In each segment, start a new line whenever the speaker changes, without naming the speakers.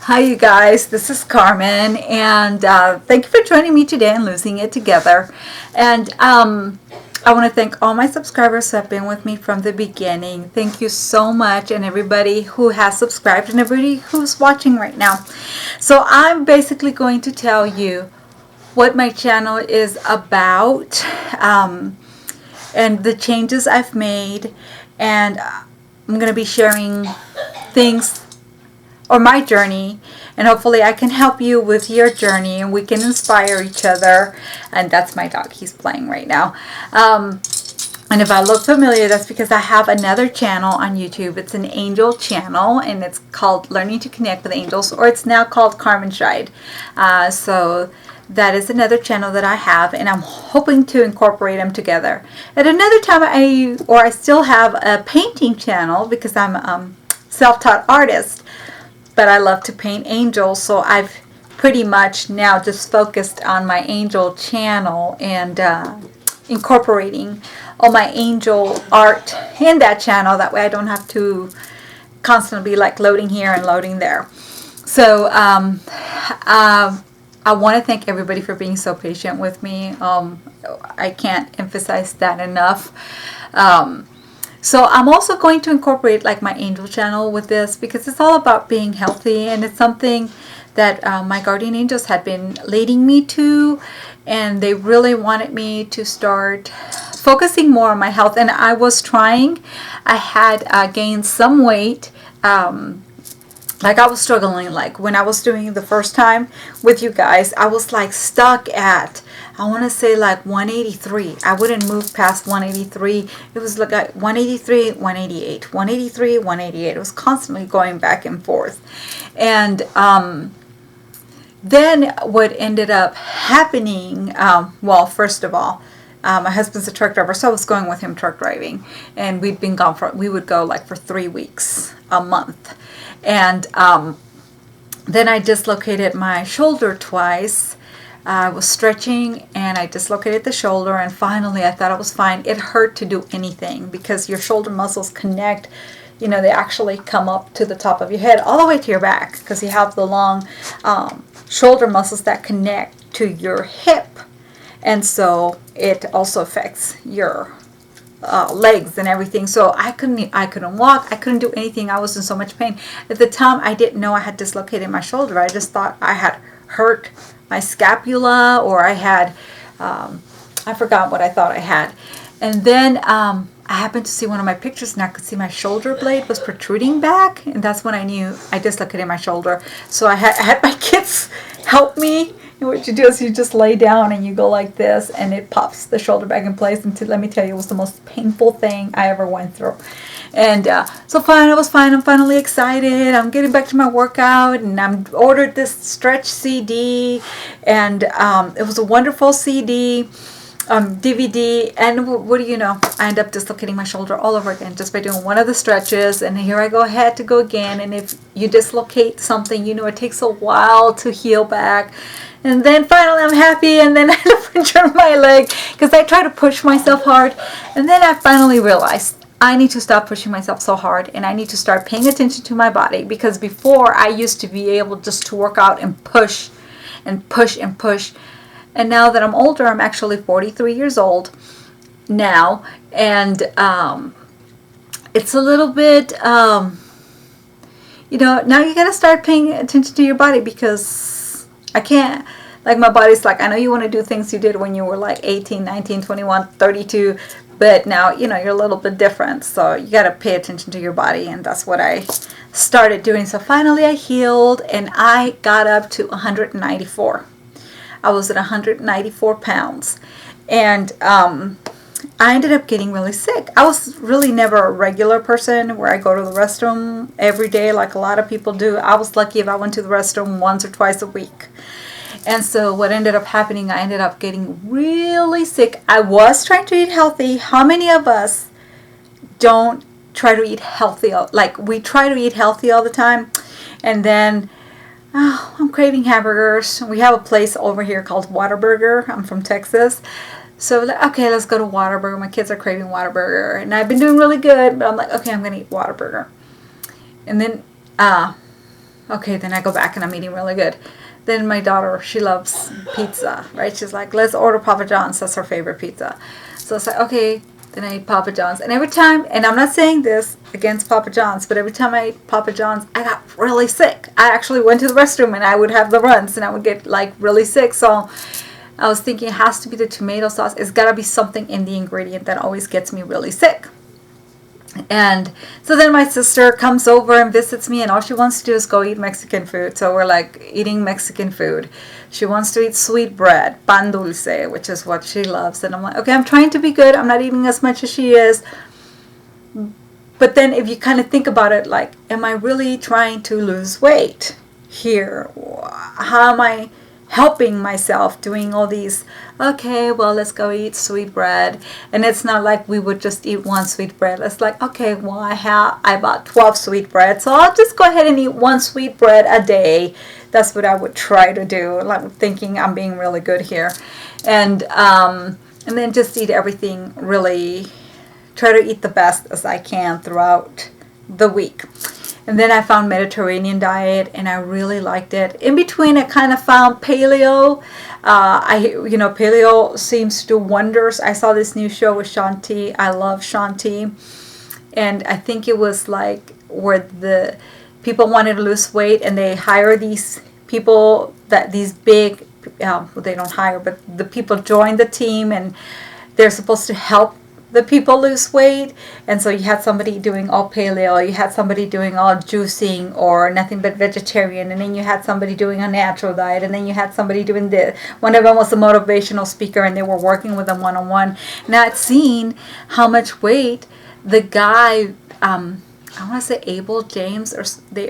Hi, you guys. This is Carmen, and thank you for joining me today in Losing It Together. And I want to thank all my subscribers who have been with me from the beginning. Thank you so much, and everybody who has subscribed and everybody who's watching right now. So I'm basically going to tell you what my channel is about, and the changes I've made, and I'm going to be sharing things or my journey, and hopefully I can help you with your journey and we can inspire each other. And that's my dog, he's playing right now. And if I look familiar, that's because I have another channel on YouTube. It's an angel channel, and it's called Learning to Connect with Angels, or it's now called Carmen Shide. So that is another channel that I have, and I'm hoping to incorporate them together. At another time, I still have a painting channel because I'm a self-taught artist, but I love to paint angels, so I've pretty much now just focused on my angel channel and incorporating all my angel art in that channel. That way I don't have to constantly be like loading here and loading there. So I want to thank everybody for being so patient with me. I can't emphasize that enough. So I'm also going to incorporate like my angel channel with this, because it's all about being healthy, and it's something that my guardian angels had been leading me to, and they really wanted me to start focusing more on my health. And I was trying. I had gained some weight. Like I was struggling, like when I was doing the first time with you guys, I was like stuck at, I want to say like 183. I wouldn't move past 183. It was like 183, 188, 183, 188. It was constantly going back and forth. And then what ended up happening, well, first of all, my husband's a truck driver, so I was going with him truck driving, and we'd been gone we would go like for 3 weeks, a month. And then I dislocated my shoulder twice. I was stretching and I dislocated the shoulder, and finally I thought I was fine. It hurt to do anything because your shoulder muscles connect, you know, they actually come up to the top of your head all the way to your back, because you have the long shoulder muscles that connect to your hip. And so it also affects your legs and everything. So I couldn't walk. I couldn't do anything. I was in so much pain. At the time, I didn't know I had dislocated my shoulder. I just thought I had hurt my scapula, or I had, I forgot what I thought I had. And then I happened to see one of my pictures, and I could see my shoulder blade was protruding back, and that's when I knew I dislocated my shoulder. So I had my kids help me. And what you do is you just lay down and you go like this, and it pops the shoulder back in place. And let me tell you, it was the most painful thing I ever went through. And so fine, I was fine. I'm finally excited. I'm getting back to my workout, and I'm ordered this stretch CD, and it was a wonderful CD. DVD, and what do you know, I end up dislocating my shoulder all over again just by doing one of the stretches. And here I go ahead to go again. And if you dislocate something, you know, it takes a while to heal back. And then finally I'm happy, and then I end up injuring my leg because I try to push myself hard. And then I finally realized I need to stop pushing myself so hard, and I need to start paying attention to my body, because before I used to be able just to work out and push and push and push. And now that I'm older, I'm actually 43 years old now, and it's a little bit, you know, now you got to start paying attention to your body, because I can't, like my body's like, I know you want to do things you did when you were like 18, 19, 21, 32, but now, you know, you're a little bit different, so you got to pay attention to your body, and that's what I started doing. So finally I healed, and I got up to 194. I was at 194 pounds, and I ended up getting really sick. I was really never a regular person where I go to the restroom every day like a lot of people do. I was lucky if I went to the restroom once or twice a week. And so what ended up happening, I ended up getting really sick. I was trying to eat healthy. How many of us don't try to eat healthy? Like, we try to eat healthy all the time, and then, oh, I'm craving hamburgers. We have a place over here called Whataburger. I'm from Texas. So, okay, let's go to Whataburger. My kids are craving Whataburger. And I've been doing really good, but I'm like, okay, I'm going to eat Whataburger. And then Okay, then I go back and I'm eating really good. Then my daughter, she loves pizza, right? She's like, let's order Papa John's. That's her favorite pizza. So it's like, okay, then I eat Papa John's. And every time, and I'm not saying this against Papa John's, but every time I ate Papa John's, I got really sick. I actually went to the restroom and I would have the runs and I would get like really sick. So I was thinking it has to be the tomato sauce. It's got to be something in the ingredient that always gets me really sick. And so then my sister comes over and visits me, and all she wants to do is go eat Mexican food. So we're like eating Mexican food. She wants to eat sweet bread, pan dulce, which is what she loves. And I'm like, okay, I'm trying to be good. I'm not eating as much as she is. But then if you kind of think about it, like, am I really trying to lose weight here? How am I helping myself doing all these, okay, well, let's go eat sweet bread? And it's not like we would just eat one sweet bread. It's like, okay, well, I bought 12 sweet bread, so I'll just go ahead and eat one sweet bread a day. That's what I would try to do, like thinking I'm being really good here. And then just eat everything, really try to eat the best as I can throughout the week. And then I found Mediterranean diet, and I really liked it. In between, I kind of found paleo. Paleo seems to do wonders. I saw this new show with Shanti. I love Shanti, and I think it was like where the people wanted to lose weight, and they hire these people these big. They don't hire, but the people join the team, and they're supposed to help the people lose weight. And so you had somebody doing all paleo, you had somebody doing all juicing or nothing but vegetarian, and then you had somebody doing a natural diet, and then you had somebody doing this. One of them was a motivational speaker, and they were working with them one-on-one. And I'd seen how much weight the guy, I want to say Abel James, or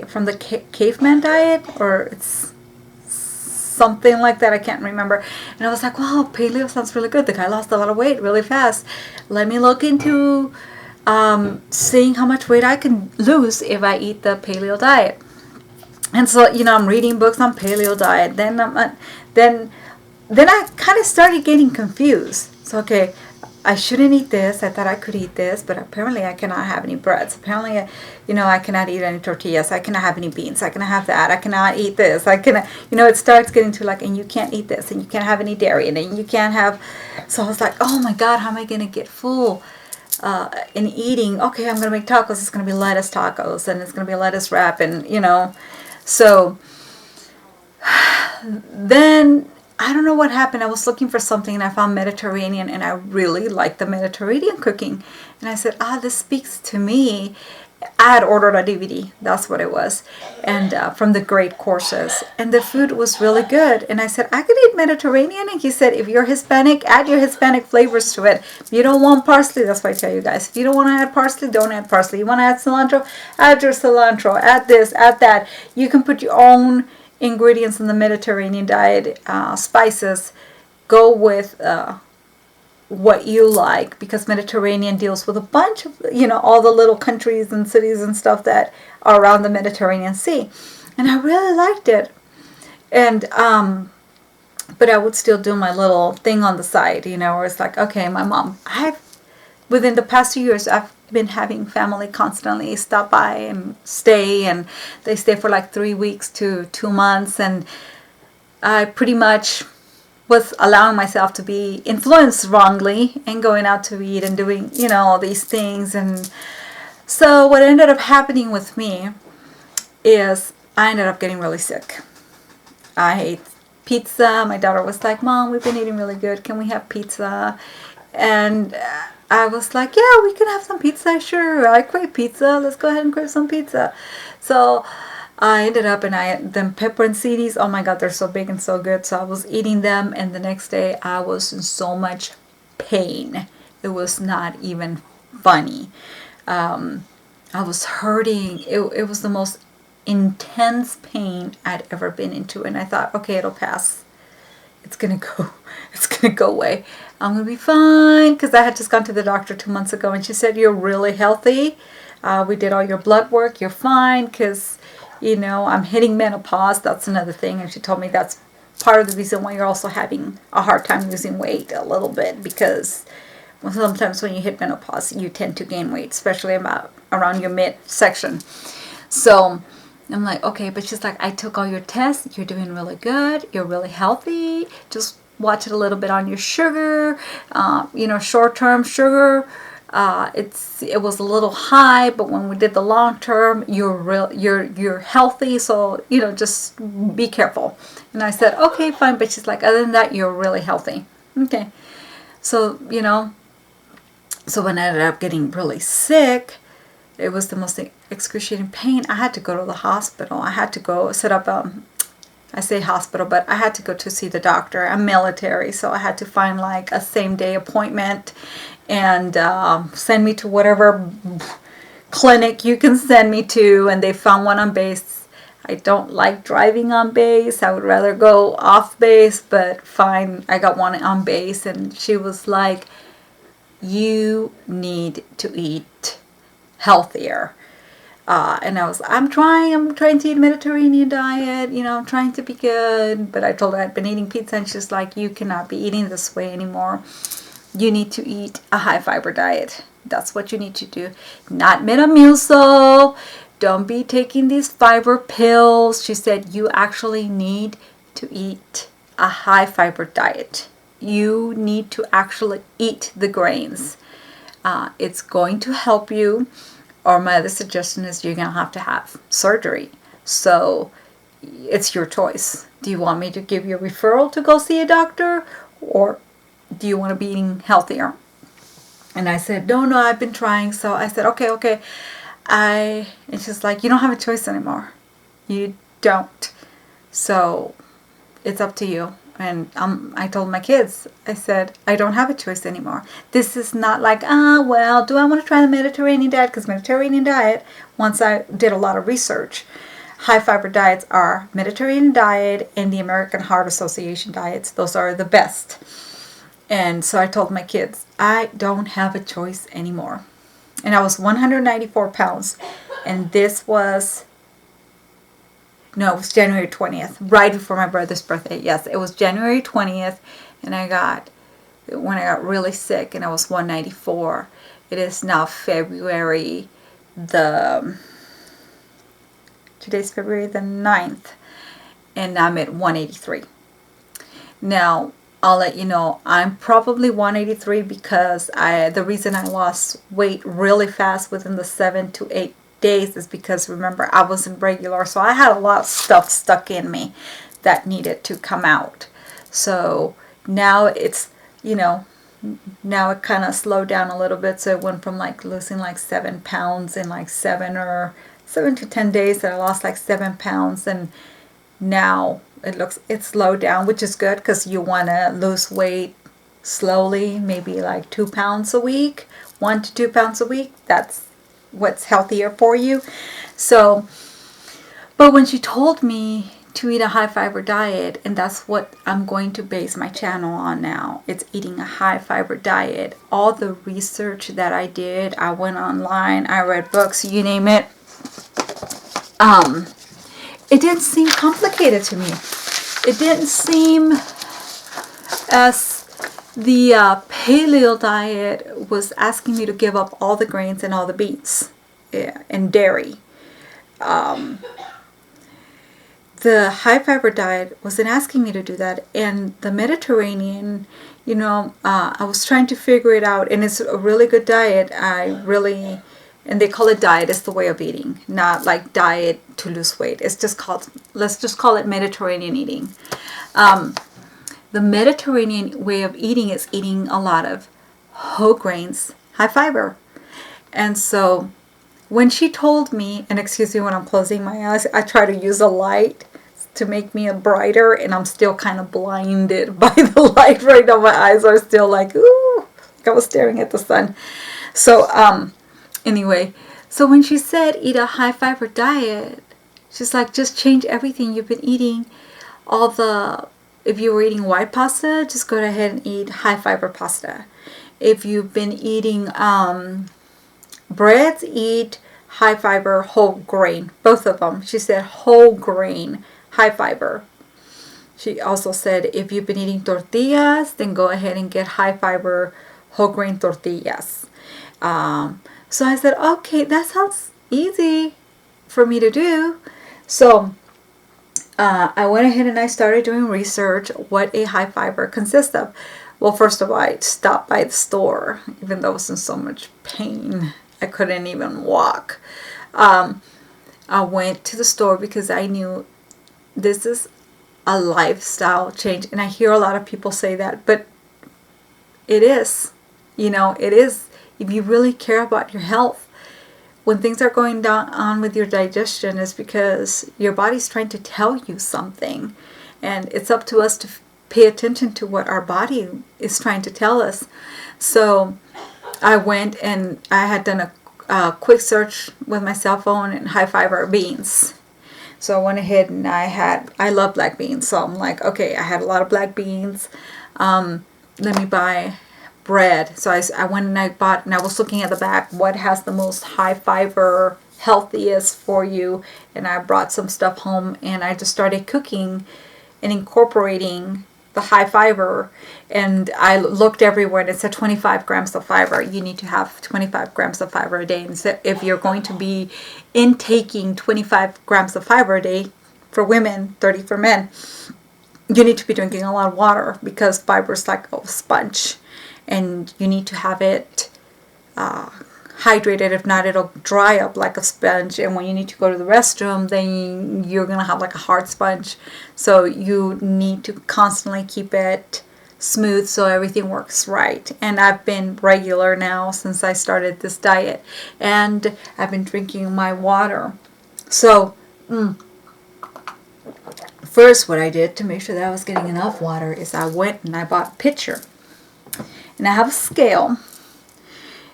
from the caveman diet, or it's something like that, I can't remember. And I was like, wow, paleo sounds really good. The guy lost a lot of weight really fast. Let me look into seeing how much weight I can lose if I eat the paleo diet. And so, I'm reading books on paleo diet. Then I kind of started getting confused. So, okay, I shouldn't eat this. I thought I could eat this, but apparently I cannot have any breads. Apparently, I cannot eat any tortillas. I cannot have any beans. I cannot have that. I cannot eat this. I cannot, it starts getting to like, and you can't eat this, and you can't have any dairy, and you can't have. So I was like, oh my God, how am I going to get full in eating? Okay, I'm going to make tacos. It's going to be lettuce tacos, and it's going to be a lettuce wrap, and, So then I don't know what happened. I was looking for something and I found Mediterranean, and I really liked the Mediterranean cooking. And I said, this speaks to me. I had ordered a DVD. That's what it was. And from the Great Courses. And the food was really good. And I said, I could eat Mediterranean. And he said, if you're Hispanic, add your Hispanic flavors to it. If you don't want parsley, that's why I tell you guys. If you don't want to add parsley, don't add parsley. You want to add cilantro, add your cilantro. Add this, add that. You can put your own ingredients in the Mediterranean diet, spices. Go with what you like, because Mediterranean deals with a bunch of, all the little countries and cities and stuff that are around the Mediterranean Sea. And I really liked it. And but I would still do my little thing on the side, where it's like, okay, my mom, within the past 2 years, I've been having family constantly stop by and stay, and they stay for like 3 weeks to 2 months, and I pretty much was allowing myself to be influenced wrongly and going out to eat and doing, all these things. And so what ended up happening with me is I ended up getting really sick. I ate pizza. My daughter was like, Mom, we've been eating really good. Can we have pizza? And I was like, yeah, we can have some pizza. Sure, I crave pizza. Let's go ahead and crave some pizza. So I ended up, and I ate them pepperoncinis. Oh my God, they're so big and so good. So I was eating them, and the next day I was in so much pain. It was not even funny. I was hurting. It was the most intense pain I'd ever been into, and I thought, okay, it'll pass. It's gonna go away. I'm gonna be fine, because I had just gone to the doctor 2 months ago, and she said, you're really healthy. We did all your blood work. You're fine, because I'm hitting menopause. That's another thing. And she told me that's part of the reason why you're also having a hard time losing weight a little bit, because sometimes when you hit menopause, you tend to gain weight, especially around your midsection. So I'm like, okay, but she's like, I took all your tests. You're doing really good. You're really healthy. Just watch it a little bit on your sugar. Short-term sugar. It was a little high, but when we did the long term, you're healthy. So just be careful. And I said, okay, fine. But she's like, other than that, you're really healthy. Okay. So so when I ended up getting really sick, it was the most excruciating pain. I had to go to the hospital. I had to go set up I say hospital, but I had to go to see the doctor. I'm military, so I had to find like a same day appointment and send me to whatever clinic you can send me to. And they found one on base. I don't like driving on base. I would rather go off base, but fine. I got one on base, and she was like, you need to eat healthier. And I'm trying to eat a Mediterranean diet, I'm trying to be good. But I told her I'd been eating pizza, and she's like, you cannot be eating this way anymore. You need to eat a high fiber diet. That's what you need to do. Not Metamucil. Don't be taking these fiber pills. She said, you actually need to eat a high fiber diet. You need to actually eat the grains. It's going to help you. Or my other suggestion is you're going to have surgery. So it's your choice. Do you want me to give you a referral to go see a doctor? Or do you want to be eating healthier? And I said, no, I've been trying. So I said, okay. And she's like, you don't have a choice anymore. You don't. So it's up to you. And I told my kids, I said, I don't have a choice anymore. This is not like, do I want to try the Mediterranean diet? Because Mediterranean diet, once I did a lot of research, high fiber diets are Mediterranean diet and the American Heart Association diets. Those are the best. And so I told my kids, I don't have a choice anymore. And I was 194 pounds. And this was... No, it was January 20th, right before my brother's birthday. Yes, it was January 20th, and when I got really sick, and I was 194. It is now February today's February the 9th, and I'm at 183. Now, I'll let you know, I'm probably 183 because the reason I lost weight really fast within the 7 to 8 days is because, remember, I wasn't regular, so I had a lot of stuff stuck in me that needed to come out. So now it's, now it kind of slowed down a little bit. So it went from like losing like 7 pounds in like 7 to 10 days that I lost like 7 pounds, and now it's slowed down, which is good because you want to lose weight slowly, maybe like 2 pounds a week, 1 to 2 pounds a week. That's what's healthier for you. So, but when she told me to eat a high fiber diet, and that's what I'm going to base my channel on now, it's eating a high fiber diet. All the research that I did, I went online, I read books, you name it. It didn't seem complicated to me. It didn't seem as the paleo diet was asking me to give up all the grains and all the beets and dairy. The high fiber diet wasn't asking me to do that. And the Mediterranean, I was trying to figure it out. And it's a really good diet. And they call it diet, it's the way of eating, not like diet to lose weight. It's just let's just call it Mediterranean eating. The Mediterranean way of eating is eating a lot of whole grains, high fiber. And so when she told me, and excuse me when I'm closing my eyes, I try to use a light to make me a brighter, and I'm still kind of blinded by the light right now. My eyes are still like, ooh, like I was staring at the sun. So anyway, so when she said eat a high fiber diet, she's like, just change everything you've been eating. If you were eating white pasta, just go ahead and eat high fiber pasta. If you've been eating breads, eat high fiber whole grain. Both of them. She said whole grain, high fiber. She also said if you've been eating tortillas, then go ahead and get high fiber whole grain tortillas. So I said, okay, that sounds easy for me to do. So I went ahead and I started doing research what a high fiber consists of. Well, first of all, I stopped by the store, even though I was in so much pain. I couldn't even walk. I went to the store because I knew this is a lifestyle change. And I hear a lot of people say that, but it is. It is. If you really care about your health, when things are going on with your digestion, is because your body's trying to tell you something. And it's up to us to pay attention to what our body is trying to tell us. So I went and I had done a quick search with my cell phone and high fiber beans. So I went ahead and I love black beans. So I'm like, okay, I had a lot of black beans. Let me buy bread. So I went and I bought, and I was looking at the back, what has the most high fiber, healthiest for you. And I brought some stuff home and I just started cooking and incorporating the high fiber. And I looked everywhere and it said 25 grams of fiber. You need to have 25 grams of fiber a day. And so if you're going to be intaking 25 grams of fiber a day for women, 30 for men, you need to be drinking a lot of water, because fiber is like a sponge and you need to have it hydrated. If not, it'll dry up like a sponge, and when you need to go to the restroom, then you're gonna have like a hard sponge. So you need to constantly keep it smooth so everything works right. And I've been regular now since I started this diet, and I've been drinking my water. So first, what I did to make sure that I was getting enough water is I went and I bought a pitcher, and I have a scale.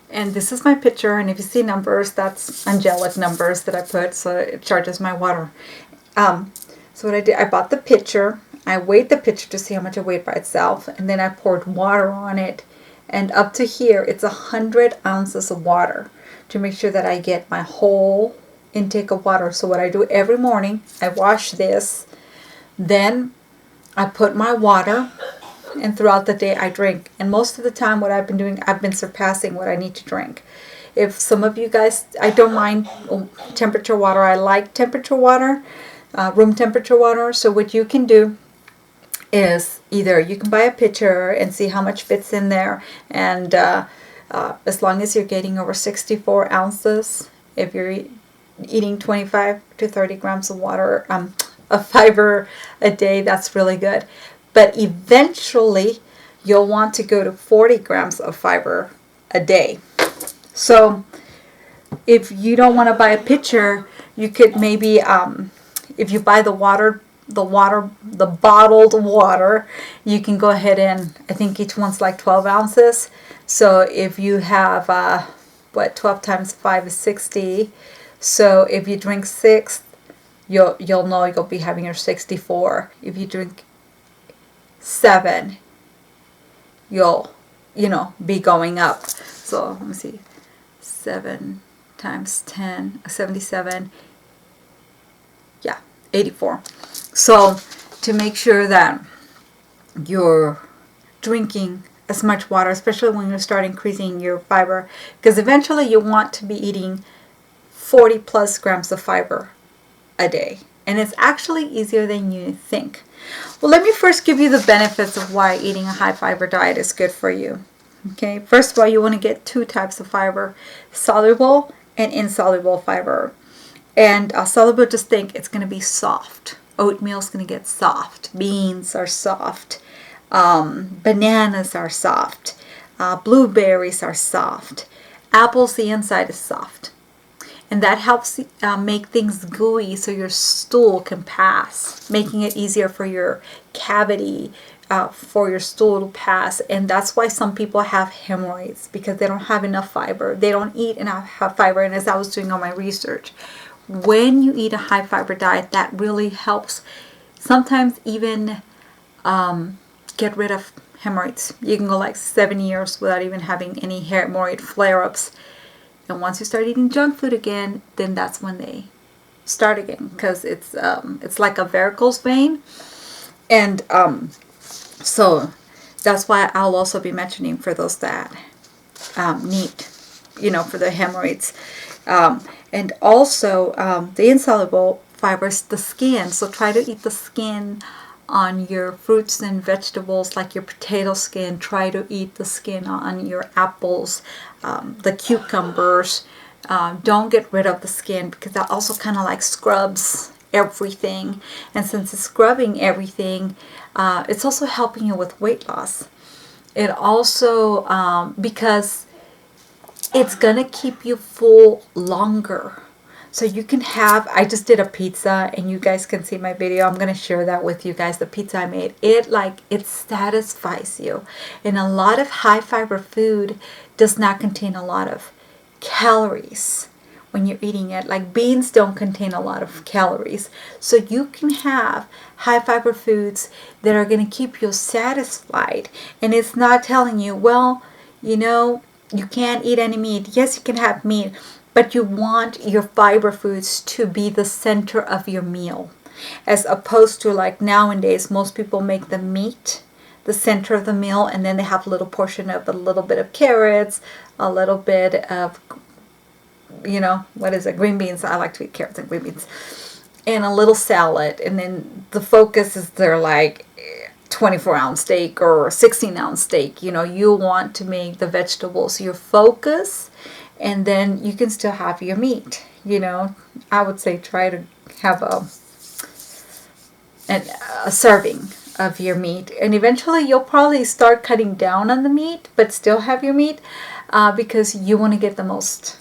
And this is my pitcher, and if you see numbers, that's angelic numbers that I put, so it charges my water. So what I did, I bought the pitcher, I weighed the pitcher to see how much it weighed by itself, and then I poured water on it, and up to here, it's 100 ounces of water to make sure that I get my whole intake of water. So what I do every morning, I wash this, then I put my water, and throughout the day I drink. And most of the time what I've been doing, I've been surpassing what I need to drink. If some of you guys, I don't mind temperature water. I like temperature water, room temperature water. So what you can do is either you can buy a pitcher and see how much fits in there. And as long as you're getting over 64 ounces, if you're eating 25 to 30 grams of water, of fiber a day, that's really good. But eventually, you'll want to go to 40 grams of fiber a day. So if you don't want to buy a pitcher, you could maybe, if you buy the bottled water, you can go ahead and, I think each one's like 12 ounces. So if you have, 12 times 5 is 60. So if you drink 6, you'll know you'll be having your 64. If you drink 7, you'll be going up. So let me see, 7 times 10, 77, yeah, 84. So to make sure that you're drinking as much water, especially when you start increasing your fiber, because eventually you want to be eating 40 plus grams of fiber a day. And it's actually easier than you think. Well, let me first give you the benefits of why eating a high fiber diet is good for you. Okay, first of all, you want to get 2 types of fiber, soluble and insoluble fiber. And soluble, just think it's going to be soft. Oatmeal is going to get soft. Beans are soft. Bananas are soft. Blueberries are soft. Apples, the inside is soft. And that helps make things gooey so your stool can pass, making it easier for your cavity, for your stool to pass. And that's why some people have hemorrhoids, because they don't have enough fiber. They don't eat enough fiber. And as I was doing all my research, when you eat a high fiber diet, that really helps sometimes even get rid of hemorrhoids. You can go like 7 years without even having any hemorrhoid flare-ups. And once you start eating junk food again, then that's when they start again, because it's like a varicose vein. And so that's why I'll also be mentioning for those that need, for the hemorrhoids. And also the insoluble fibers, the skin. So try to eat the skin on your fruits and vegetables, like your potato skin. Try to eat the skin on your apples, the cucumbers. Don't get rid of the skin, because that also kind of like scrubs everything. And since it's scrubbing everything, it's also helping you with weight loss. It also, because it's gonna keep you full longer. So you can have, I just did a pizza, and you guys can see my video. I'm going to share that with you guys, the pizza I made. It satisfies you. And a lot of high fiber food does not contain a lot of calories when you're eating it. Like beans don't contain a lot of calories. So you can have high fiber foods that are going to keep you satisfied. And it's not telling you, well, you can't eat any meat. Yes, you can have meat, but you want your fiber foods to be the center of your meal, as opposed to like nowadays, most people make the meat the center of the meal, and then they have a little portion of a little bit of carrots, a little bit of, what is it, green beans. I like to eat carrots and green beans, and a little salad, and then the focus is their like 24-ounce steak or 16-ounce steak. You want to make the vegetables your focus, and then you can still have your meat. I would say try to have a serving of your meat, and eventually you'll probably start cutting down on the meat, but still have your meat, because you want to get the most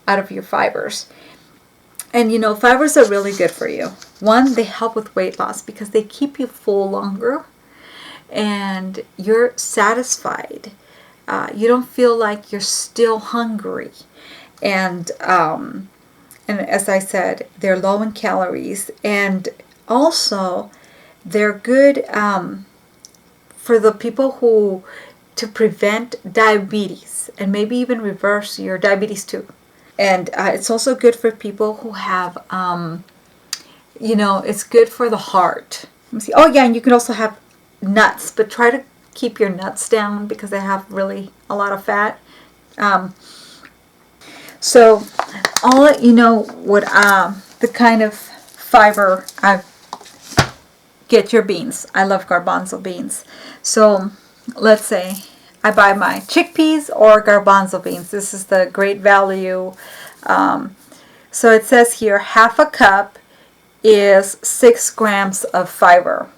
out of your fibers. And fibers are really good for you. One, they help with weight loss because they keep you full longer, and you're satisfied. You don't feel like you're still hungry. And as I said, they're low in calories, and also they're good for the people to prevent diabetes, and maybe even reverse your diabetes too. And it's also good for people who have, it's good for the heart. Let me see. Oh yeah, and you can also have nuts, but try to keep your nuts down because they have really a lot of fat. So I'll let you know what the kind of fiber I get your beans. I love garbanzo beans. So let's say I buy my chickpeas or garbanzo beans. This is the great value. So it says here half a cup is 6 grams of fiber.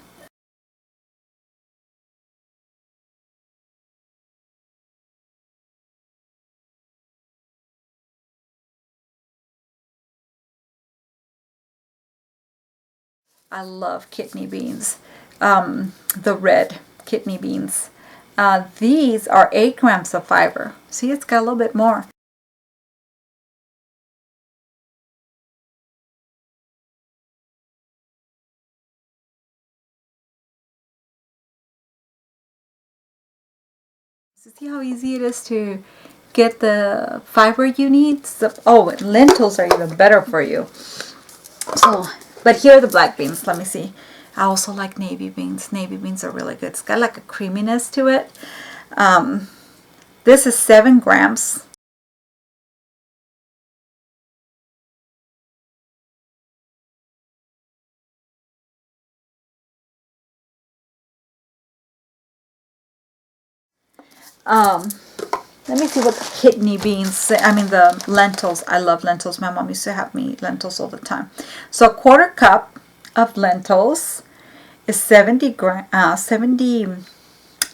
I love kidney beans, the red kidney beans. These are 8 grams of fiber. See, it's got a little bit more. So see how easy it is to get the fiber you need? Oh, and lentils are even better for you. So, but here are the black beans. Let me see. I also like navy beans. Navy beans are really good. It's got like a creaminess to it. This is 7 grams. Let me see what the kidney beans, the lentils. I love lentils. My mom used to have me lentils all the time. So a quarter cup of lentils is 70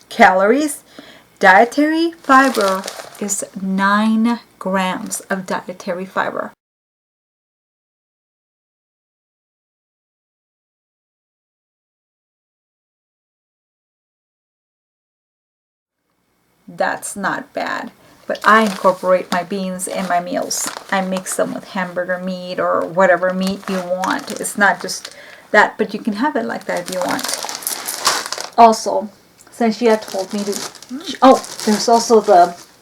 calories. Dietary fiber is 9 grams of dietary fiber. That's not bad. But I incorporate my beans in my meals. I mix them with hamburger meat or whatever meat you want. It's not just that, but you can have it like that if you want. Also, since you had told me to... Oh, there's also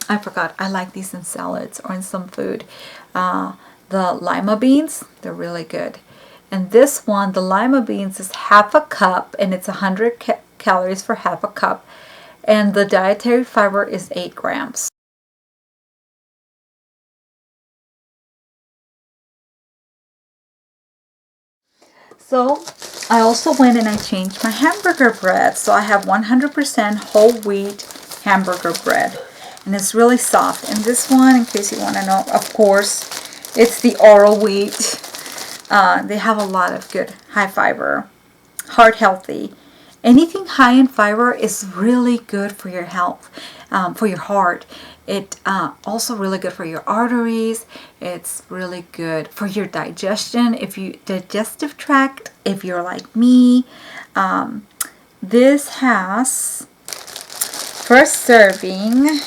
I forgot. I like these in salads or in some food. The lima beans, they're really good. And this one, the lima beans, is half a cup, and it's 100 calories for half a cup. And the dietary fiber is 8 grams. So I also went and I changed my hamburger bread. So I have 100% whole wheat hamburger bread. And it's really soft. And this one, in case you want to know, of course, it's the Oroweat. They have a lot of good high fiber, heart healthy. Anything high in fiber is really good for your health, for your heart. It also really good for your arteries. It's really good for your digestion. If you digestive tract, if you're like me, this has first serving.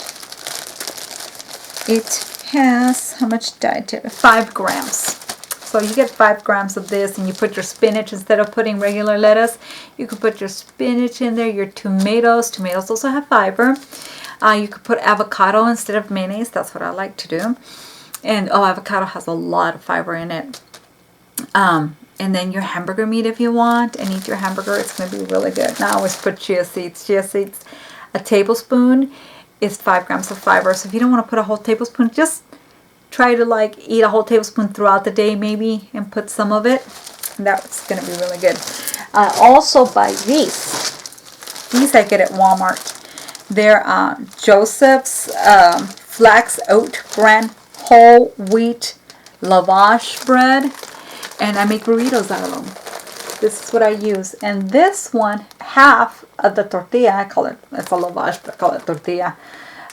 It has how much dietary? 5 grams. So you get 5 grams of this, and you put your spinach instead of putting regular lettuce. You could put your spinach in there, your tomatoes. Tomatoes also have fiber. You could put avocado instead of mayonnaise. That's what I like to do. And avocado has a lot of fiber in it. And then your hamburger meat if you want, and eat your hamburger. It's going to be really good. Now I always put chia seeds. Chia seeds, a tablespoon is 5 grams of fiber. So if you don't want to put a whole tablespoon, just try to like eat a whole tablespoon throughout the day maybe, and put some of it. That's going to be really good. I also buy these. These I get at Walmart. They're Joseph's Flax Oat Brand Whole Wheat Lavash Bread. And I make burritos out of them. This is what I use. And this one, half of the tortilla, I call it, it's a lavash, but I call it tortilla.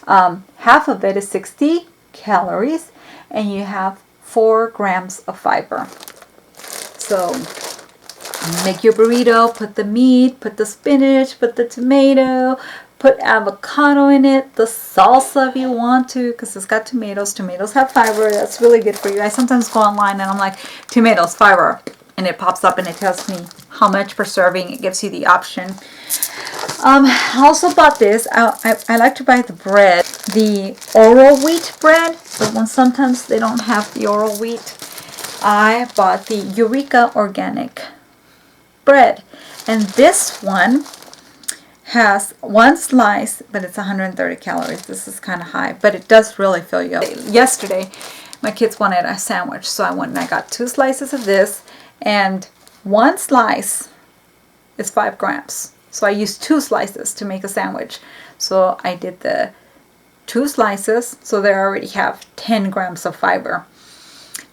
Half of it is 60 calories. And you have 4 grams of fiber. So make your burrito, put the meat, put the spinach, put the tomato, put avocado in it, the salsa if you want to, because it's got tomatoes. Tomatoes have fiber. That's really good for you. I sometimes go online and I'm like, tomatoes, fiber. And it pops up and it tells me how much per serving. It gives you the option. I also bought this. I like to buy the bread, the Oroweat bread, but when sometimes they don't have the Oroweat, I bought the Eureka Organic bread. And this one has 1 slice, but it's 130 calories. This is kind of high, but it does really fill you up. Yesterday, my kids wanted a sandwich, so I went and I got 2 slices of this, and 1 slice is 5 grams. So I used 2 slices to make a sandwich. So I did the 2 slices, so they already have 10 grams of fiber.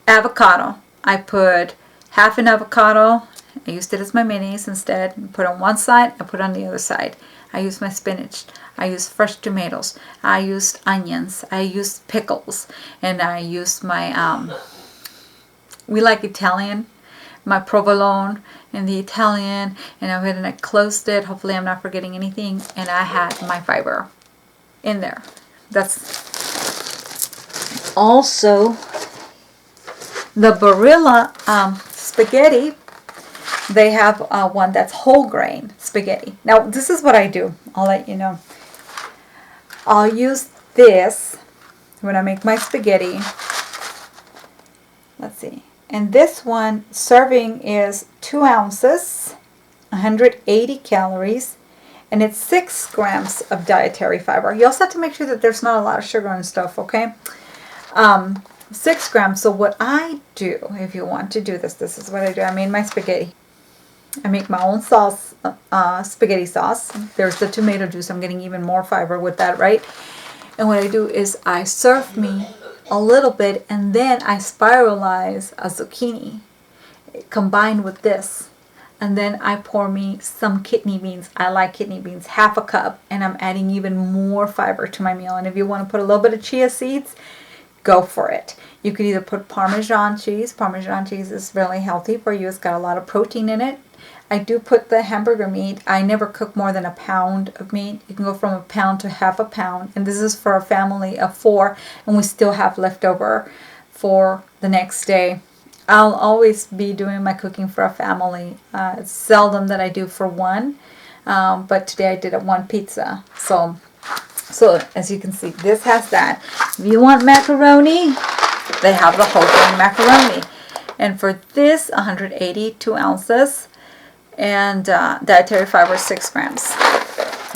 Avocado. I put half an avocado. I used it as my mayonnaise instead. I put on one side, I put on the other side. I used my spinach. I used fresh tomatoes. I used onions. I used pickles. And I used my, we like Italian, my provolone and the Italian, and I went and I closed it. Hopefully I'm not forgetting anything. And I had my fiber in there. That's also the Barilla spaghetti. They have one that's whole grain spaghetti. Now this is what I do. I'll let you know. I'll use this when I make my spaghetti. Let's see. And this one serving is 2 ounces, 180 calories, and it's 6 grams of dietary fiber. You also have to make sure that there's not a lot of sugar and stuff, okay? 6 grams. So what I do, if you want to do this, this is what I do. I made my spaghetti. I make my own sauce, spaghetti sauce. There's the tomato juice. I'm getting even more fiber with that, right? And what I do is I serve me a little bit, and then I spiralize a zucchini combined with this, and then I pour me some kidney beans. I like kidney beans, half a cup, and I'm adding even more fiber to my meal. And if you want to put a little bit of chia seeds, go for it. You could either put Parmesan cheese. Parmesan cheese is really healthy for you. It's got a lot of protein in it. I do put the hamburger meat. I never cook more than a pound of meat. You can go from a pound to half a pound. And this is for a family of 4. And we still have leftover for the next day. I'll always be doing my cooking for a family. It's seldom that I do for one. But today I did a 1 pizza. So as you can see, this has that. If you want macaroni, they have the whole grain macaroni. And for this, 182 ounces. And dietary fiber 6 grams.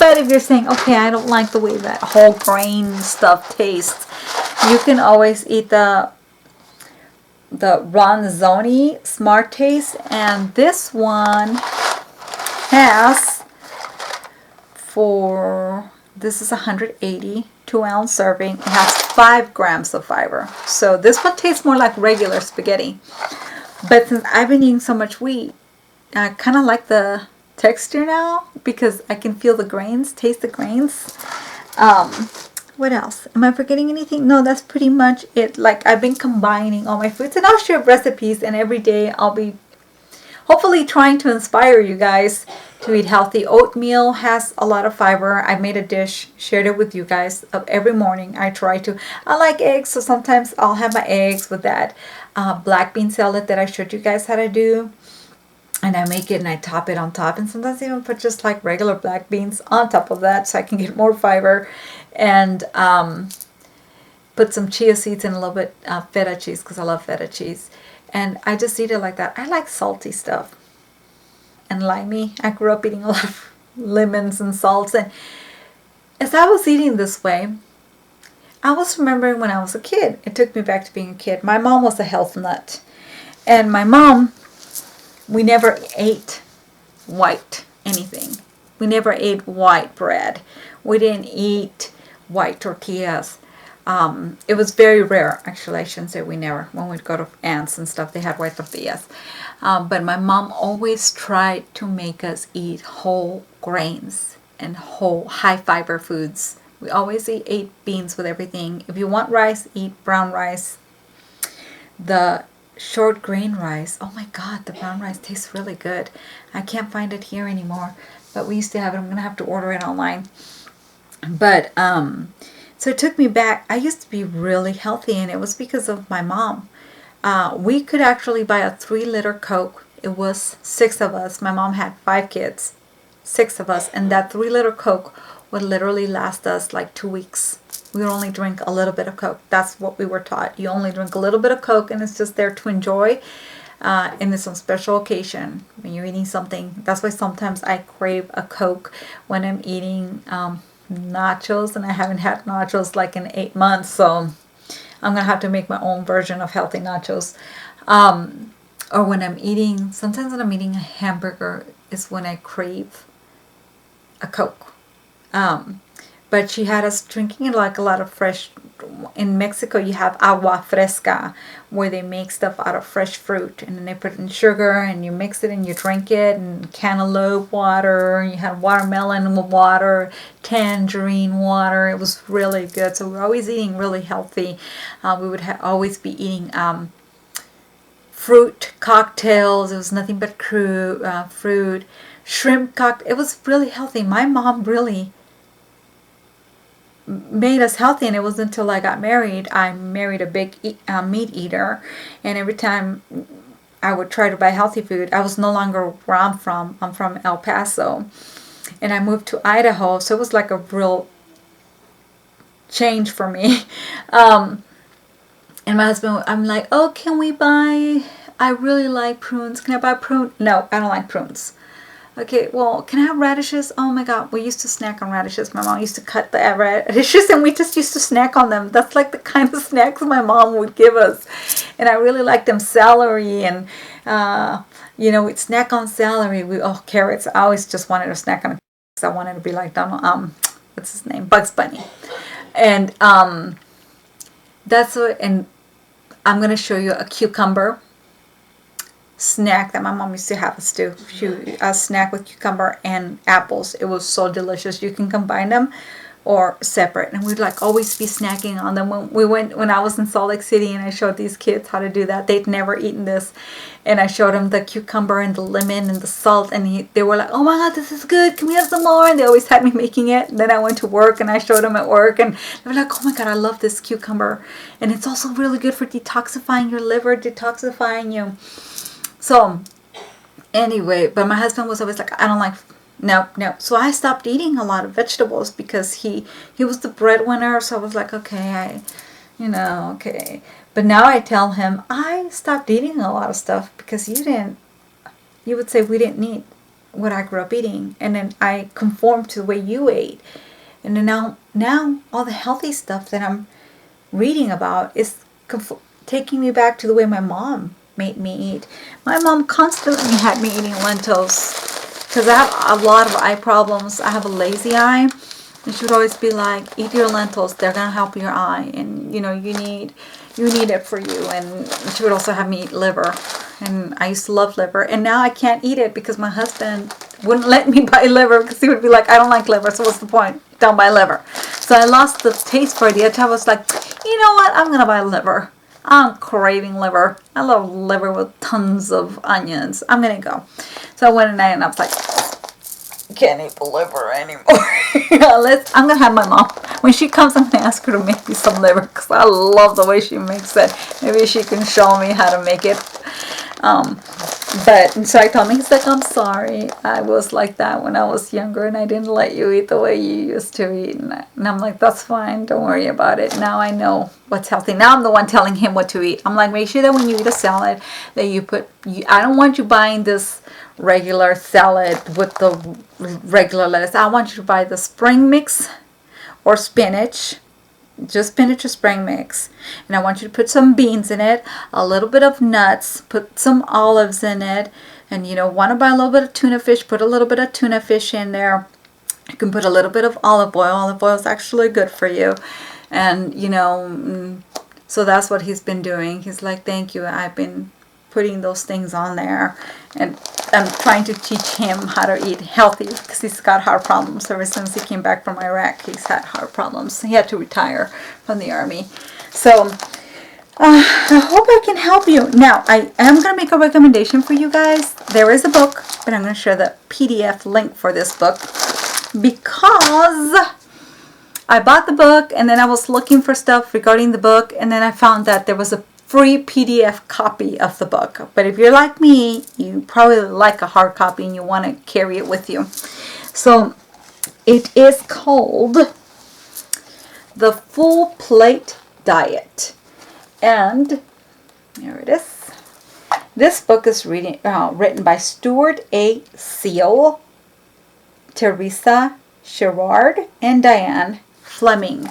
But if you're saying, okay, I don't like the way that whole grain stuff tastes, you can always eat the the Ronzoni Smart Taste, and this one has this is 180, 2-ounce serving. It has 5 grams of fiber. So this one tastes more like regular spaghetti. But since I've been eating so much wheat, I kind of like the texture now because I can feel the grains, taste the grains. What else? Am I forgetting anything? No, that's pretty much it. Like, I've been combining all my foods, and I'll share recipes, and every day I'll be hopefully trying to inspire you guys to eat healthy. Oatmeal has a lot of fiber. I made a dish, shared it with you guys every morning. I like eggs, so sometimes I'll have my eggs with that black bean salad that I showed you guys how to do. And I make it and I top it on top. And sometimes I even put just like regular black beans on top of that so I can get more fiber. And put some chia seeds and a little bit feta cheese because I love feta cheese. And I just eat it like that. I like salty stuff. And limey. I grew up eating a lot of lemons and salts. And as I was eating this way, I was remembering when I was a kid. It took me back to being a kid. My mom was a health nut. And my mom, we never ate white anything. We never ate white bread. We didn't eat white tortillas. It was very rare. Actually, I shouldn't say we never. When we'd go to aunts and stuff, they had white tortillas. But my mom always tried to make us eat whole grains and whole high fiber foods. We always ate beans with everything. If you want rice, eat brown rice. The short grain rice. Oh my God, the brown rice tastes really good. I can't find it here anymore, but we used to have it. I'm gonna have to order it online. But so it took me back. I used to be really healthy, and it was because of my mom. We could actually buy a 3-liter Coke. It was 6 of us. My mom had 5 kids, 6 of us, and that 3-liter Coke would literally last us like 2 weeks. We would only drink a little bit of Coke. That's what we were taught. You only drink a little bit of Coke, and it's just there to enjoy. And it's on special occasion when you're eating something. That's why sometimes I crave a Coke when I'm eating nachos, and I haven't had nachos like in 8 months. So I'm gonna have to make my own version of healthy nachos. Or when I'm eating, sometimes when I'm eating a hamburger is when I crave a Coke. But she had us drinking like a lot of fresh. In Mexico, you have agua fresca, where they make stuff out of fresh fruit, and then they put in sugar, and you mix it and you drink it. And cantaloupe water, you had watermelon water, tangerine water. It was really good. So we're always eating really healthy. We would always be eating fruit cocktails. It was nothing but fruit, shrimp cocktail. It was really healthy. My mom really made us healthy, and it wasn't until I got married. I married a big meat eater, and every time I would try to buy healthy food, I was no longer where I'm from. I'm from El Paso, and I moved to Idaho, so it was like a real change for me. And my husband, I'm like, oh, can we buy, I really like prunes. Can I buy prunes? No, I don't like prunes. Okay, well, can I have radishes? Oh my God, we used to snack on radishes. My mom used to cut the radishes, and we just used to snack on them. That's like the kind of snacks my mom would give us. And I really liked them. Celery, and we'd snack on celery. Carrots. I always just wanted to snack on it because I wanted to be like Donald, what's his name? Bugs Bunny. And that's what, and I'm going to show you a cucumber snack that my mom used to have us do. A snack with cucumber and apples. It was so delicious. You can combine them or separate, and we'd like always be snacking on them. When I was in Salt Lake City, and I showed these kids how to do that. They'd never eaten this, and I showed them the cucumber and the lemon and the salt, and they were like, oh my God, this is good, can we have some more? And they always had me making it. And then I went to work, and I showed them at work, and they were like, oh my God, I love this cucumber, and it's also really good for detoxifying your liver, detoxifying you. So anyway, but my husband was always like, I don't like, no. So I stopped eating a lot of vegetables because he was the breadwinner. So I was like, okay, okay. But now I tell him, I stopped eating a lot of stuff because you would say we didn't eat what I grew up eating. And then I conformed to the way you ate. And then now all the healthy stuff that I'm reading about is taking me back to the way my mom made me eat. My mom constantly had me eating lentils because I have a lot of eye problems. I have a lazy eye, and she would always be like, eat your lentils, they're gonna help your eye, and you know, you need it for you. And she would also have me eat liver, and I used to love liver, and now I can't eat it because my husband wouldn't let me buy liver because he would be like, I don't like liver, so what's the point? Don't buy liver. So I lost the taste for it. The other time I was like, you know what, I'm gonna buy liver. I'm craving liver. I love liver with tons of onions. I'm gonna go. So I went and I was like, can't eat the liver anymore. I'm gonna have my mom, when she comes, I'm gonna ask her to make me some liver because I love the way she makes it. Maybe she can show me how to make it. But so I told him, he's like, I'm sorry, I was like that when I was younger and I didn't let you eat the way you used to eat. And I'm like, that's fine, don't worry about it. Now I know what's healthy. Now I'm the one telling him what to eat. I'm like, make sure that when you eat a salad that you put, I don't want you buying this regular salad with the regular lettuce. I want you to buy the spring mix or spinach. Just spinach or spring mix, and I want you to put some beans in it, a little bit of nuts, put some olives in it, and you know, want to buy a little bit of tuna fish, put a little bit of tuna fish in there. You can put a little bit of olive oil. Olive oil is actually good for you. And you know, so that's what he's been doing. He's like, thank you, I've been putting those things on there, and I'm trying to teach him how to eat healthy because he's got heart problems. Ever since he came back from Iraq, he's had heart problems. He had to retire from the army. So I hope I can help you. Now, I am going to make a recommendation for you guys. There is a book, but I'm going to share the PDF link for this book because I bought the book and then I was looking for stuff regarding the book, and then I found that there was a free PDF copy of the book. But if you're like me, you probably like a hard copy and you want to carry it with you. So it is called The Full Plate Diet. And here it is. This book is written by Stuart A. Seal, Teresa Sherrard, and Diane Fleming.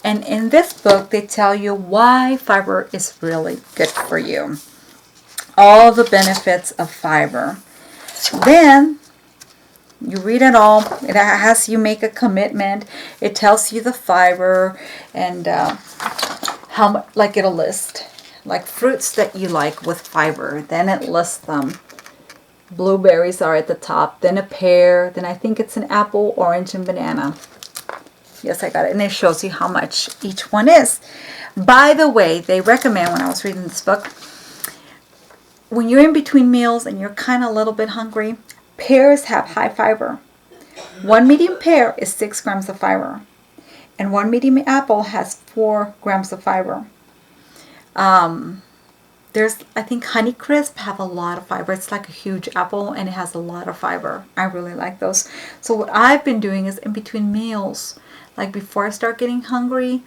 And in this book, they tell you why fiber is really good for you. All the benefits of fiber. Then, you read it all. It has you make a commitment. It tells you the fiber and how much, like it'll list. Like fruits that you like with fiber. Then it lists them. Blueberries are at the top. Then a pear. Then I think it's an apple, orange, and banana. Yes, I got it. And it shows you how much each one is. By the way, they recommend, when I was reading this book, when you're in between meals and you're kind of a little bit hungry, pears have high fiber. One medium pear is 6 grams of fiber. And one medium apple has 4 grams of fiber. I think Honeycrisp have a lot of fiber. It's like a huge apple and it has a lot of fiber. I really like those. So what I've been doing is in between meals, like before I start getting hungry,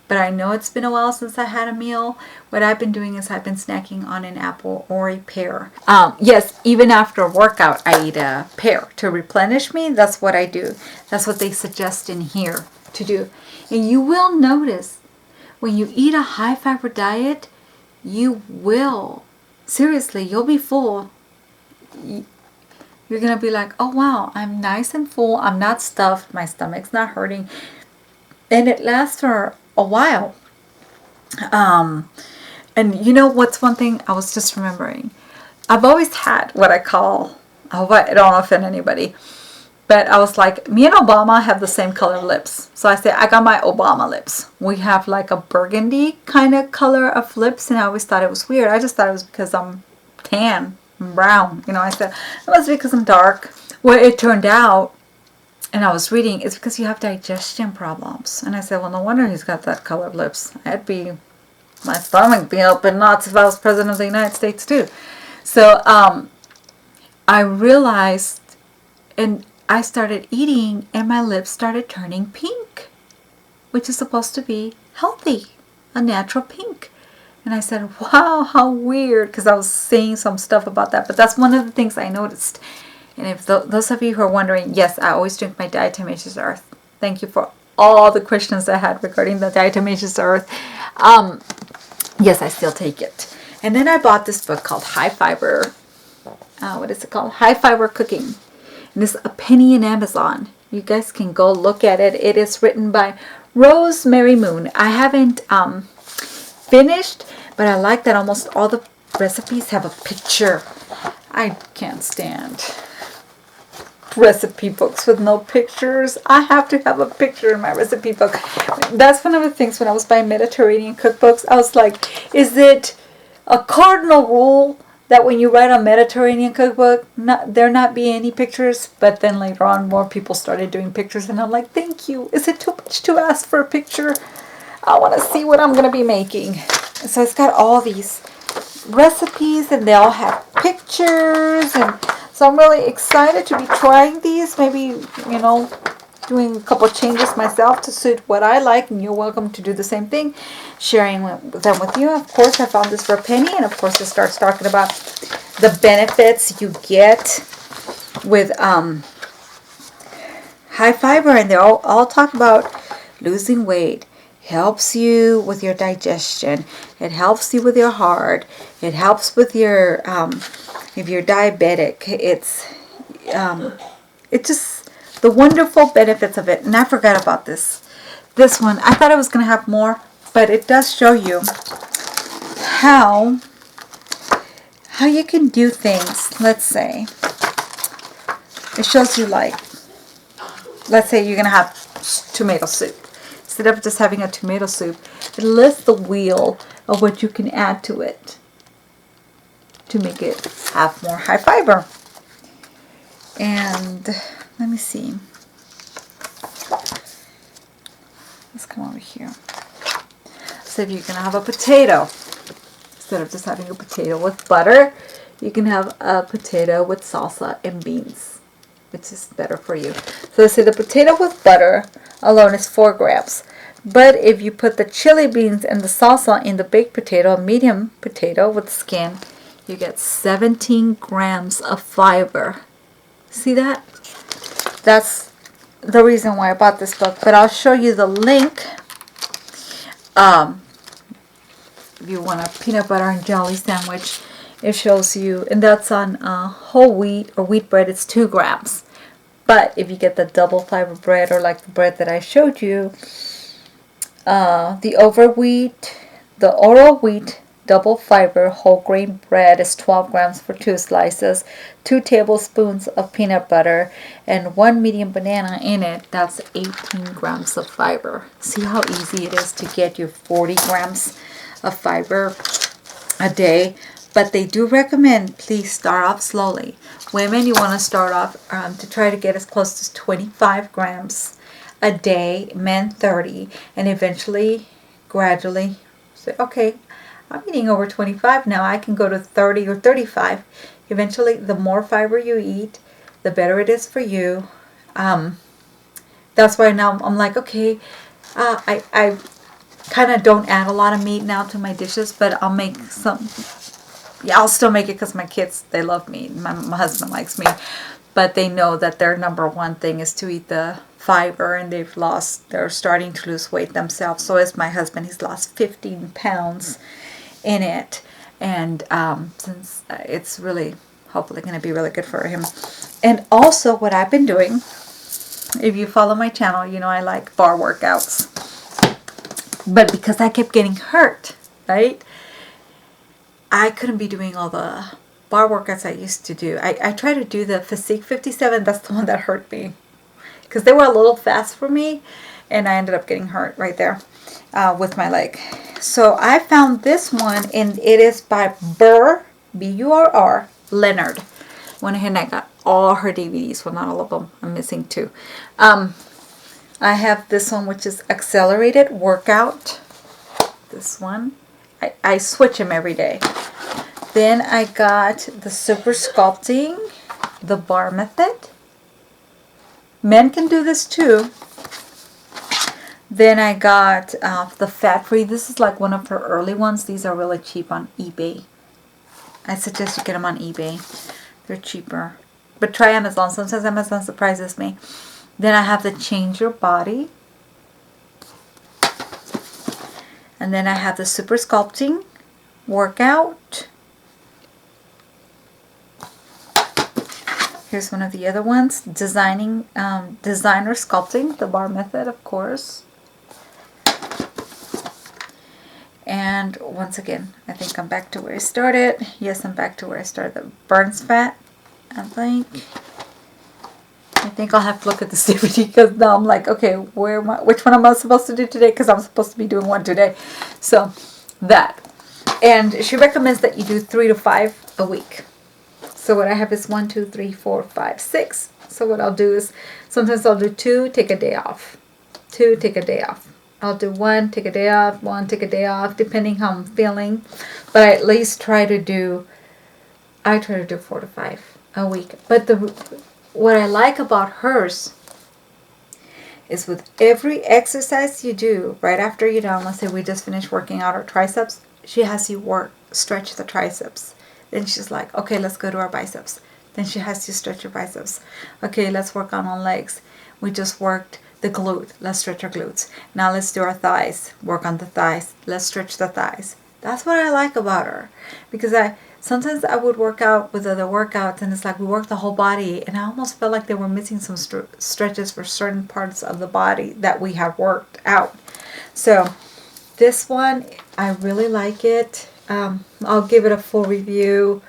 but I know it's been a while since I had a meal, what I've been doing is I've been snacking on an apple or a pear. Yes, even after a workout, I eat a pear to replenish me. That's what I do. That's what they suggest in here to do. And you will notice when you eat a high fiber diet, you will. Seriously, you'll be full. You're going to be like, oh wow, I'm nice and full. I'm not stuffed. My stomach's not hurting. And it lasts for a while. And you know what's one thing I was just remembering? I've always had what I call, I hope I don't offend anybody, but I was like, me and Obama have the same color lips. So I say, I got my Obama lips. We have like a burgundy kind of color of lips, and I always thought it was weird. I just thought it was because I'm tan and brown. You know, I said, it must be because I'm dark. Well, it turned out, and I was reading, it's because you have digestion problems. And I said, well, no wonder he's got that color of lips. My stomach be up in knots if I was president of the United States too. So I realized, and I started eating, and my lips started turning pink, which is supposed to be healthy, a natural pink. And I said, wow, how weird, because I was seeing some stuff about that. But that's one of the things I noticed. And if those of you who are wondering, yes, I always drink my diatomaceous earth. Thank you for all the questions I had regarding the diatomaceous earth. Yes, I still take it. And then I bought this book called High Fiber. What is it called? High Fiber Cooking. And it's a penny in Amazon. You guys can go look at it. It is written by Rosemary Moon. I haven't finished, but I like that almost all the recipes have a picture. I can't stand recipe books with no pictures. I have to have a picture in my recipe book. That's one of the things when I was buying Mediterranean cookbooks. I was like, is it a cardinal rule that when you write a Mediterranean cookbook, there not be any pictures? But then later on, more people started doing pictures, and I'm like, thank you. Is it too much to ask for a picture? I want to see what I'm going to be making. So it's got all these recipes, and they all have pictures, and so I'm really excited to be trying these. Maybe, doing a couple changes myself to suit what I like, and you're welcome to do the same thing, sharing them with you. Of course, I found this for a penny, and of course it starts talking about the benefits you get with high fiber, and they all talk about losing weight. Helps you with your digestion. It helps you with your heart. It helps with your if you're diabetic. It's just the wonderful benefits of it. And I forgot about this one. I thought I was going to have more, but it does show you how you can do things. Let's say it shows you, like, let's say you're going to have tomato soup. Instead of just having a tomato soup, it lists the wheel of what you can add to it to make it have more high fiber. And let me see. Let's come over here. So if you're going to have a potato, instead of just having a potato with butter, you can have a potato with salsa and beans, which is better for you. So let's say the potato with butter alone is 4 grams. But if you put the chili beans and the salsa in the baked potato, a medium potato with skin, you get 17 grams of fiber. See that? That's the reason why I bought this book. But I'll show you the link. If you want a peanut butter and jelly sandwich, it shows you, and that's on whole wheat or wheat bread. It's 2 grams. But if you get the double fiber bread, or like the bread that I showed you, the Oroweat double fiber whole grain bread is 12 grams for 2 slices, 2 tablespoons of peanut butter, and 1 medium banana in it. That's 18 grams of fiber. See how easy it is to get your 40 grams of fiber a day. But they do recommend, please start off slowly. Women, you want to start off to try to get as close to 25 grams a day. Men, 30. And eventually, gradually, say, okay, I'm eating over 25 now. I can go to 30 or 35. Eventually, the more fiber you eat, the better it is for you. That's why now I'm like, okay, I kind of don't add a lot of meat now to my dishes, but I'll make some. Yeah, I'll still make it because my kids, they love meat. My husband likes meat. But they know that their number one thing is to eat the fiber, and they're starting to lose weight themselves. So is my husband. He's lost 15 pounds in it. And since it's really, hopefully going to be really good for him. And also what I've been doing, if you follow my channel, you know I like bar workouts. But because I kept getting hurt, right? I couldn't be doing all the bar workouts I used to do. I tried to do the Physique 57. That's the one that hurt me. Because they were a little fast for me. And I ended up getting hurt right there with my leg. So I found this one. And it is by Burr, B-U-R-R, Leonard. Went ahead and I got all her DVDs. Well, not all of them. I'm missing 2. I have this one, which is Accelerated Workout. This one. I switch them every day. Then I got the Super Sculpting, the bar method. Men can do this too. Then I got the fat free. This is like one of her early ones. These are really cheap on eBay. I suggest you get them on eBay. They're cheaper. But try Amazon. Sometimes Amazon surprises me. Then I have the Change Your Body. And then I have the super sculpting workout. Here's one of the other ones, designer sculpting, the bar method, of course. And once again, I think I'm back to where I started. Yes, I'm back to where I started. The burns fat, I think I'll have to look at this DVD because now I'm like, okay, which one am I supposed to do today? Because I'm supposed to be doing one today. So that. And she recommends that you do 3 to 5 a week. So what I have is 1, 2, 3, 4, 5, 6. So what I'll do is sometimes I'll do 2, take a day off. 2, take a day off. I'll do 1, take a day off, 1, take a day off, depending how I'm feeling. But I at least try to do 4 to 5 a week. But what I like about hers is with every exercise you do, right after you're done, let's say we just finished working out our triceps, she has you stretch the triceps. Then she's like, okay, let's go to our biceps. Then she has you stretch your biceps. Okay, let's work on our legs. We just worked the glute. Let's stretch our glutes. Now let's do our thighs. Work on the thighs. Let's stretch the thighs. That's what I like about her. Because sometimes I would work out with other workouts and it's like we work the whole body and I almost felt like they were missing some stretches for certain parts of the body that we have worked out. So this one, I really like it. I'll give it a full review,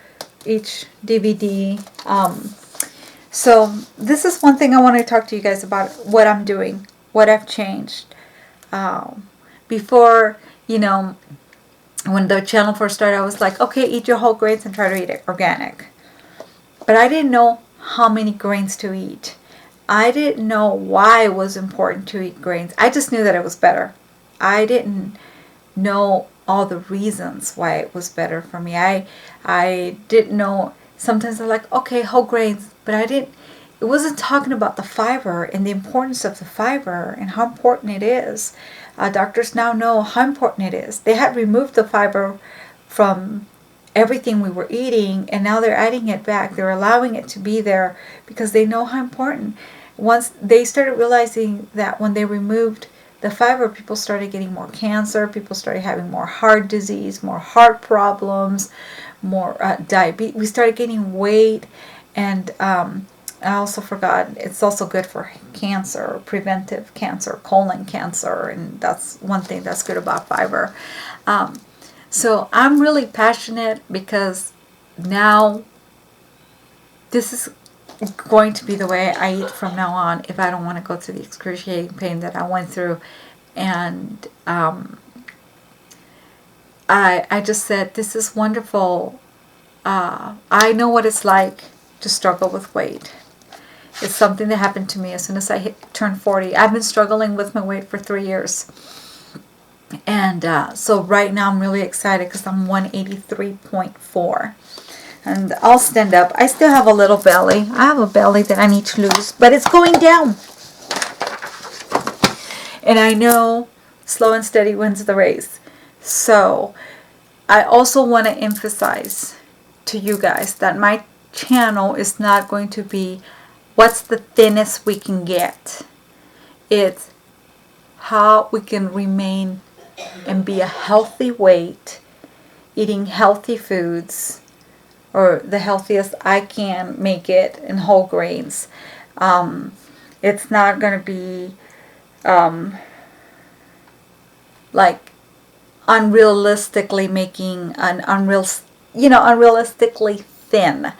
each DVD. So this is one thing I want to talk to you guys about, what I'm doing, what I've changed. Before, when the channel first started, I was like, okay, eat your whole grains and try to eat it organic. But I didn't know how many grains to eat. I didn't know why it was important to eat grains. I just knew that it was better. I didn't know all the reasons why it was better for me. I didn't know. Sometimes I'm like, okay, whole grains, but it wasn't talking about the fiber and the importance of the fiber and how important it is. Doctors now know how important it is. They had removed the fiber from everything we were eating and now they're adding it back. They're allowing it to be there because they know how important. Once they started realizing that when they removed the fiber, people started getting more cancer, people started having more heart disease, more heart problems, more diabetes. We started gaining weight, and I also forgot, it's also good for cancer, preventive cancer, colon cancer, and that's one thing that's good about fiber. So I'm really passionate because now this is going to be the way I eat from now on if I don't want to go through the excruciating pain that I went through. And I just said, this is wonderful. I know what it's like to struggle with weight. It's something that happened to me as soon as I turned 40. I've been struggling with my weight for 3 years. And so right now I'm really excited because I'm 183.4. And I'll stand up. I still have a little belly. I have a belly that I need to lose, but it's going down. And I know slow and steady wins the race. So I also want to emphasize to you guys that my channel is not going to be what's the thinnest we can get. It's how we can remain and be a healthy weight, eating healthy foods, or the healthiest I can make it in whole grains. It's not going to be like unrealistically making an unrealistically thin,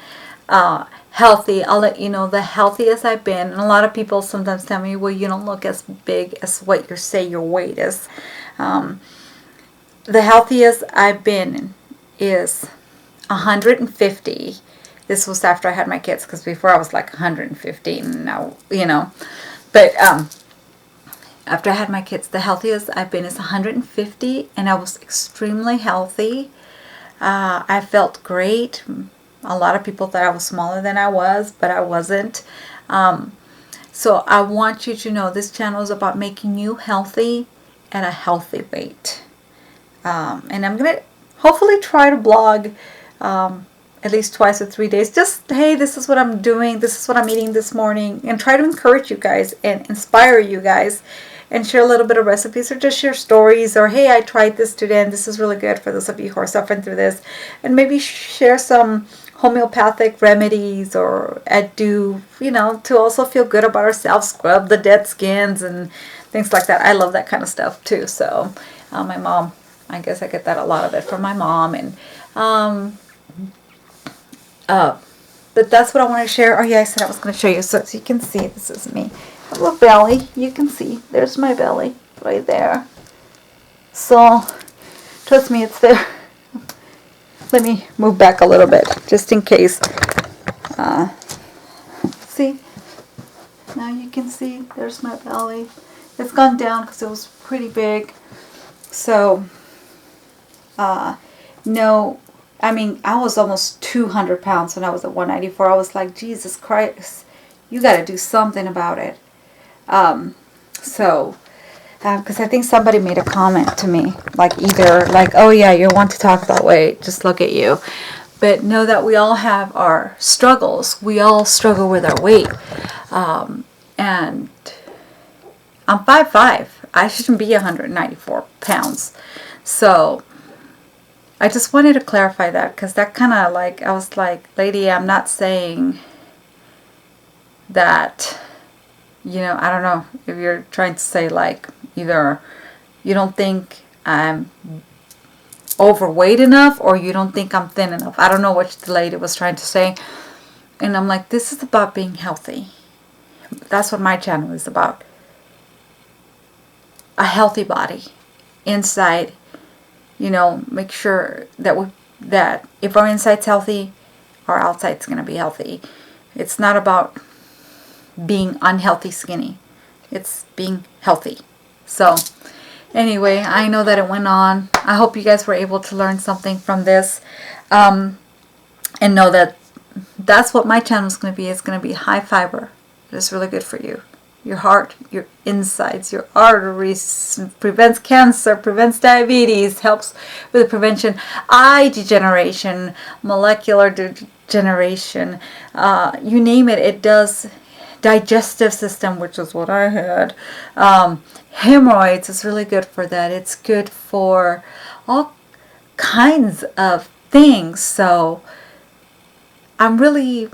healthy. I'll let you know the healthiest I've been. And a lot of people sometimes tell me, well, you don't look as big as what you say your weight is. The healthiest I've been is 150. This was after I had my kids, because before I was like 115 now, but after I had my kids, the healthiest I've been is 150, and I was extremely healthy. I felt great. A lot of people thought I was smaller than I was, but I wasn't. So I want you to know this channel is about making you healthy at a healthy weight. And I'm going to hopefully try to blog at least twice or 3 days. Just, hey, this is what I'm doing. This is what I'm eating this morning. And try to encourage you guys and inspire you guys. and share a little bit of recipes, or just share stories, or hey, I tried this today and this is really good for those of you who are suffering through this, and maybe share some homeopathic remedies, or do, to also feel good about ourselves, scrub the dead skins and things like that. I love that kind of stuff too. So my mom, I guess I get that a lot of it from my mom. And but that's what I want to share. Oh yeah, I said I was going to show you, so you can see this is me. I have a belly. You can see there's my belly right there. So trust me, it's there. Let me move back a little bit just in case. See, now you can see there's my belly. It's gone down because it was pretty big. So no, I mean, I was almost 200 pounds when I was at 194. I was like, Jesus Christ, you got to do something about it. Because I think somebody made a comment to me, like either like, oh yeah, you want to talk about weight, just look at you. But know that we all have our struggles. We all struggle with our weight. And I'm 5'5". I shouldn't be 194 pounds. So I just wanted to clarify that, because that kind of like, I was like, lady, I'm not saying that, I don't know if you're trying to say like either you don't think I'm overweight enough or you don't think I'm thin enough. I don't know what the lady was trying to say. And I'm like, this is about being healthy. That's what my channel is about. A healthy body inside. Make sure that if our inside's healthy, our outside's going to be healthy. It's not about being unhealthy skinny. It's being healthy. So anyway, I know that it went on. I hope you guys were able to learn something from this. And know that that's what my channel is going to be. It's going to be high fiber. It's really good for you. Your heart, your insides, your arteries, prevents cancer, prevents diabetes, helps with the prevention, eye degeneration, molecular degeneration, you name it, it does. Digestive system, which is what I had. Hemorrhoids is really good for that. It's good for all kinds of things. So I'm really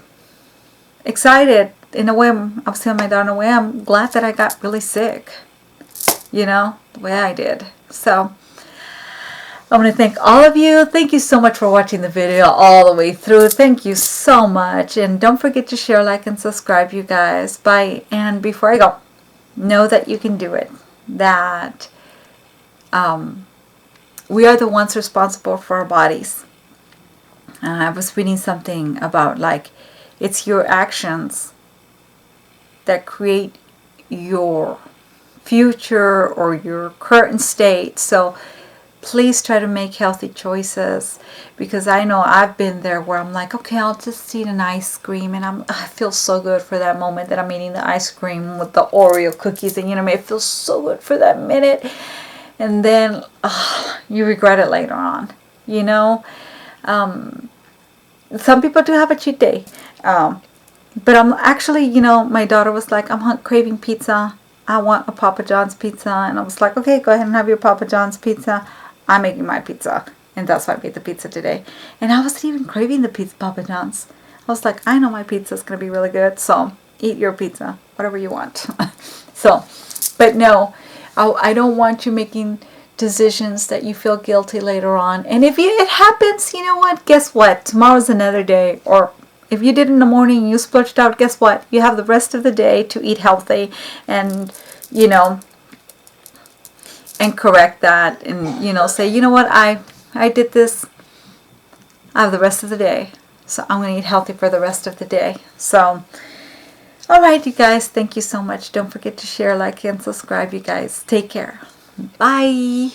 excited. In a way, I was telling my daughter, in a way, I'm glad that I got really sick. The way I did. So I want to thank all of you. Thank you so much for watching the video all the way through. Thank you so much. And don't forget to share, like, and subscribe, you guys. Bye. And before I go, know that you can do it. That we are the ones responsible for our bodies. I was reading something about, like, it's your actions that create your future or your current state. So please try to make healthy choices, because I know I've been there where I'm like, okay, I'll just eat an ice cream, and I feel so good for that moment that I'm eating the ice cream with the Oreo cookies, and it feels so good for that minute, and then you regret it later on. Some people do have a cheat day. But I'm actually, my daughter was like, I'm craving pizza. I want a Papa John's pizza. And I was like, okay, go ahead and have your Papa John's pizza. I'm making my pizza. And that's why I made the pizza today. And I wasn't even craving the pizza, Papa John's. I was like, I know my pizza is going to be really good. So eat your pizza, whatever you want. But no, I don't want you making decisions that you feel guilty later on. And if it happens, you know what? Guess what? Tomorrow's another day. Or if you did in the morning and you splurged out, guess what? You have the rest of the day to eat healthy and, and correct that and, say, you know what? I did this. I have the rest of the day. So I'm going to eat healthy for the rest of the day. So, all right, you guys. Thank you so much. Don't forget to share, like, and subscribe, you guys. Take care. Bye.